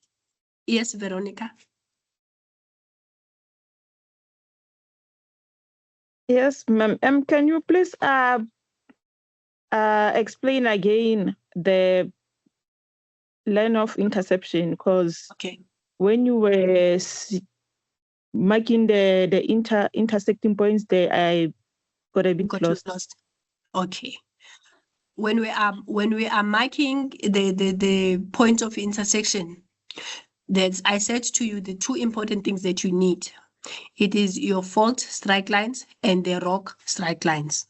Yes, Veronica. Yes, ma'am. Can you please explain again the line of interception? Because Okay. when you were marking the intersecting points there, I got a bit Got lost. lost. Okay. When we are marking the point of intersection, I said to you the two important things that you need. It is your fault strike lines and the rock strike lines.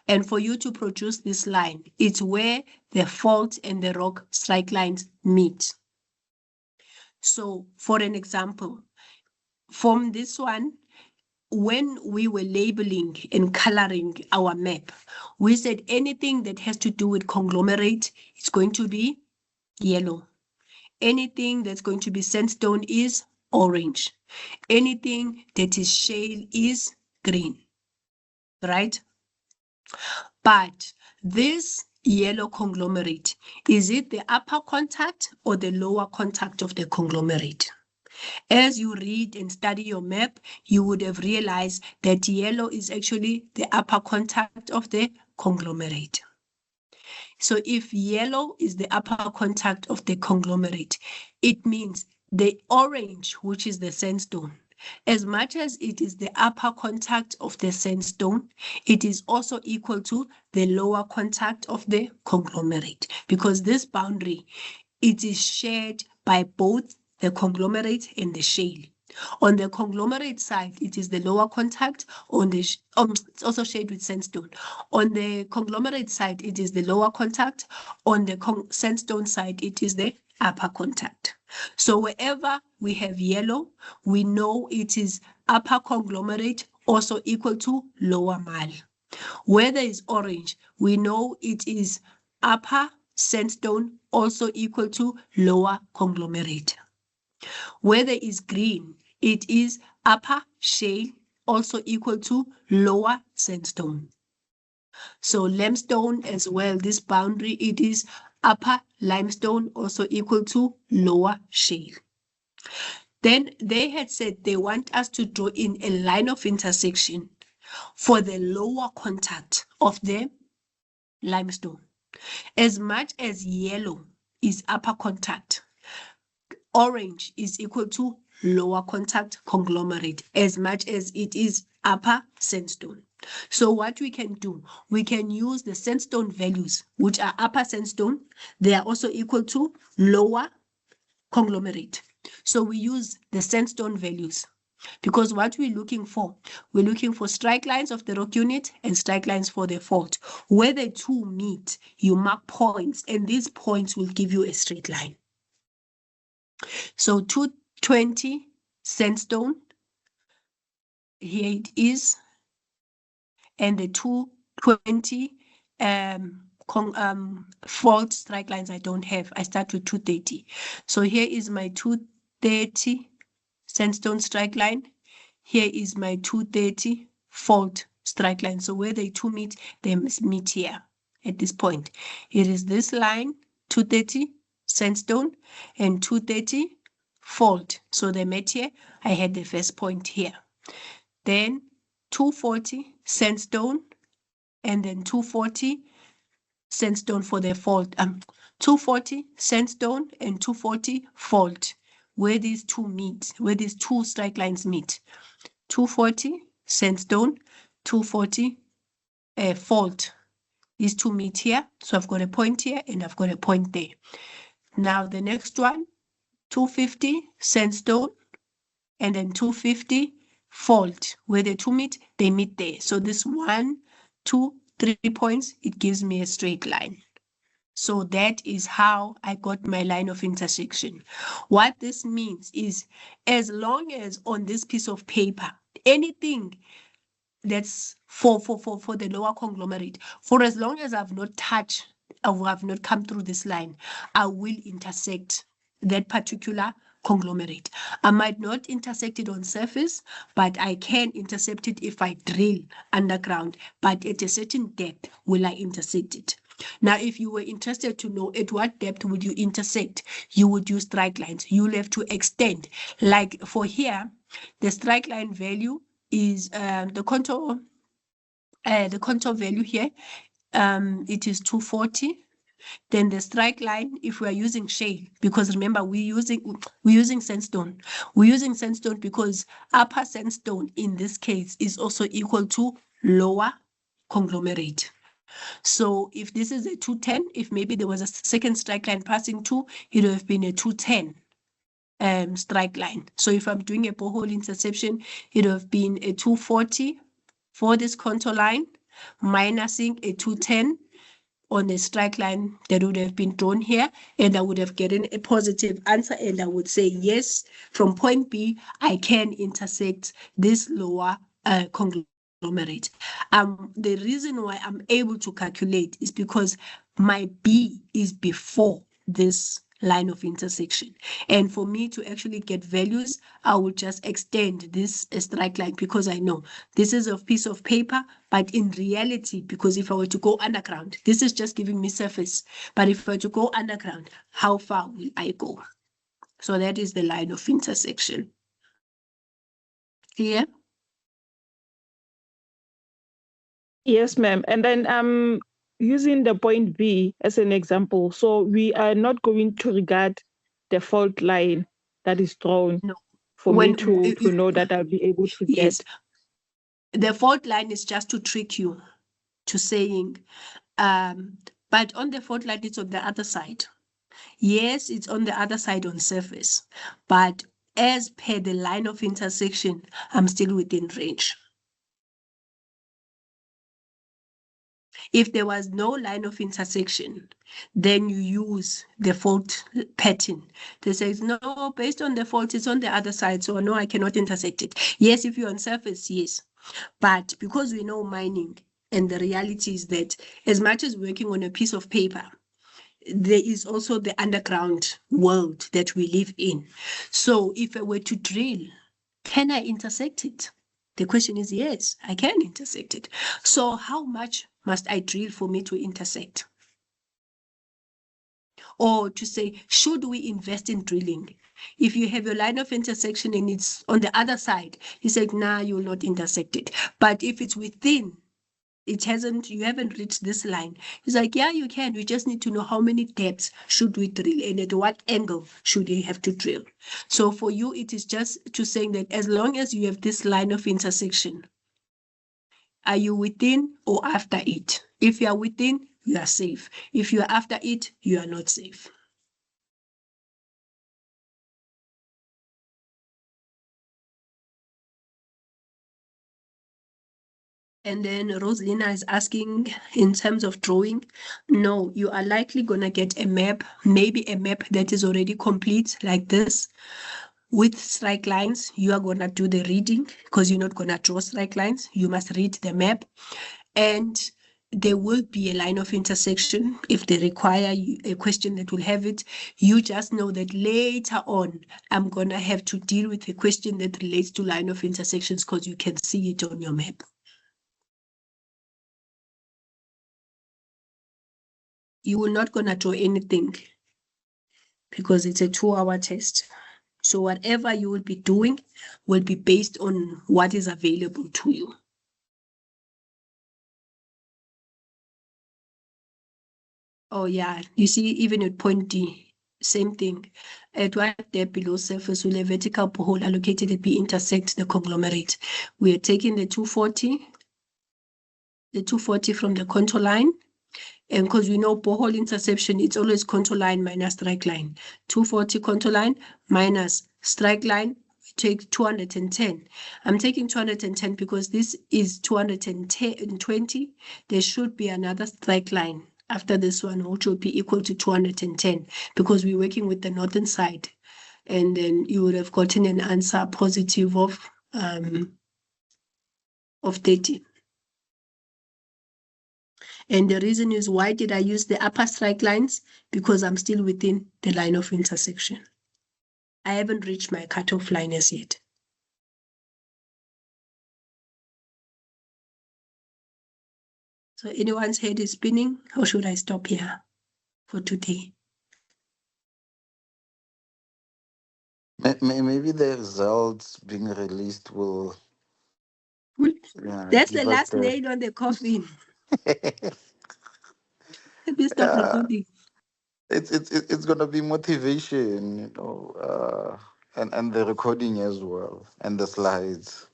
And for you to produce this line, it's where the fault and the rock strike lines meet. So for an example, from this one, when we were labeling and coloring our map, we said anything that has to do with conglomerate is going to be yellow. Anything that's going to be sandstone is orange. Anything that is shale is green, right? But this yellow conglomerate, is it the upper contact or the lower contact of the conglomerate? As you read and study your map, you would have realized that yellow is actually the upper contact of the conglomerate. So if yellow is the upper contact of the conglomerate, it means the orange, which is the sandstone, as much as it is the upper contact of the sandstone, it is also equal to the lower contact of the conglomerate, because this boundary, it is shared by both the conglomerate and the shale. On the conglomerate side, it is the lower contact. It's also shared with sandstone. On the conglomerate side, it is the lower contact. On the sandstone side, it is the upper contact. So wherever we have yellow, we know it is upper conglomerate, also equal to lower marl. Where there is orange, we know it is upper sandstone, also equal to lower conglomerate. Where there is green, it is upper shale, also equal to lower sandstone. So limestone as well, this boundary, it is upper limestone, also equal to lower shale. Then they had said they want us to draw in a line of intersection for the lower contact of the limestone. As much as yellow is upper contact, orange is equal to lower contact conglomerate, as much as it is upper sandstone. So what we can do, we can use the sandstone values, which are upper sandstone. They are also equal to lower conglomerate. So we use the sandstone values, because what we're looking for strike lines of the rock unit and strike lines for the fault. Where the two meet, you mark points, and these points will give you a straight line. So 220 sandstone, here it is, and the 220 fault strike lines I don't have. I start with 230. So here is my 230 sandstone strike line. Here is my 230 fault strike line. So where they two meet, they must meet here at this point. It is this line, 230 sandstone and 230 fault. So they met here. I had the first point here. Then 240 sandstone and then 240 sandstone for the fault. 240 sandstone and 240 fault. Where these two meet, where these two strike lines meet. 240 sandstone, 240 fault. These two meet here. So I've got a point here and I've got a point there. Now the next one, 250 sandstone and then 250 fault. Where the two meet, they meet there. So this 1, 2, 3 points, it gives me a straight line. So that is how I got my line of intersection. What this means is, as long as on this piece of paper, anything that's for the lower conglomerate, for as long as I've not touched, I have not come through this line, I will intersect that particular conglomerate. I might not intersect it on surface, but I can intercept it if I drill underground, but at a certain depth will I intersect it. Now, if you were interested to know at what depth would you intersect, you would use strike lines. You'll have to extend. Like for here, the strike line value is the contour the contour value here, it is 240. Then the strike line, if we are using shale, because remember we're using sandstone. We're using sandstone because upper sandstone in this case is also equal to lower conglomerate. So if this is a 210, if maybe there was a second strike line passing 2, it would have been a 210 strike line. So if I'm doing a borehole interception, it would have been a 240 for this contour line, minusing a 210 on the strike line that would have been drawn here, and I would have gotten a positive answer, and I would say yes, from point B, I can intersect this lower conglomerate. The reason why I'm able to calculate is because my B is before this line of intersection. And for me to actually get values, I will just extend this strike line because I know this is a piece of paper, but in reality, because if I were to go underground, this is just giving me surface. But if I were to go underground, how far will I go? So that is the line of intersection. Clear? Yes, ma'am. And then using the point B as an example. So we are not going to regard the fault line that is drawn No. for me to know that I'll be able to Yes. get. The fault line is just to trick you to saying, but on the fault line, it's on the other side. Yes, it's on the other side on surface, but as per the line of intersection, I'm still within range. If there was no line of intersection, then you use the fault pattern. They say, no, based on the fault, it's on the other side, so no, I cannot intersect it. Yes, if you're on surface, yes. But because we know mining, and the reality is that as much as working on a piece of paper, there is also the underground world that we live in. So if I were to drill, can I intersect it? The question is yes, I can intersect it. So how much must I drill for me to intersect? Or to say, should we invest in drilling? If you have your line of intersection and it's on the other side, you say, nah, you will not intersect it. But if it's within, you haven't reached this line. It's like, yeah, you can. We just need to know how many depths should we drill and at what angle should you have to drill. So for you, it is just to saying that as long as you have this line of intersection, are you within or after it? If you are within, you are safe. If you are after it, you are not safe. And then Rosalina is asking in terms of drawing, no, you are likely going to get a map, maybe a map that is already complete like this with strike lines. You are going to do the reading because you're not going to draw strike lines. You must read the map. And there will be a line of intersection if they require a question that will have it. You just know that later on, I'm going to have to deal with a question that relates to line of intersections because you can see it on your map. You will not gonna draw anything because it's a 2-hour test. So whatever you will be doing will be based on what is available to you. Oh yeah, you see, even at point D, same thing. At what depth below surface will a vertical borehole allocated at B intersect the conglomerate? We are taking the 240 from the contour line. And because we know borehole interception, it's always contour line minus strike line. 240 contour line minus strike line, we take 210. I'm taking 210 because this is 220. There should be another strike line after this one, which will be equal to 210 because we're working with the northern side. And then you would have gotten an answer positive of 30. And the reason is, why did I use the upper strike lines? Because I'm still within the line of intersection. I haven't reached my cutoff line as yet. So anyone's head is spinning, or should I stop here for today? Maybe the results being released will Yeah, That's the give us last the. nail on the coffin. Let me stop Yeah, recording. it's gonna be motivation, and the recording as well, and the slides.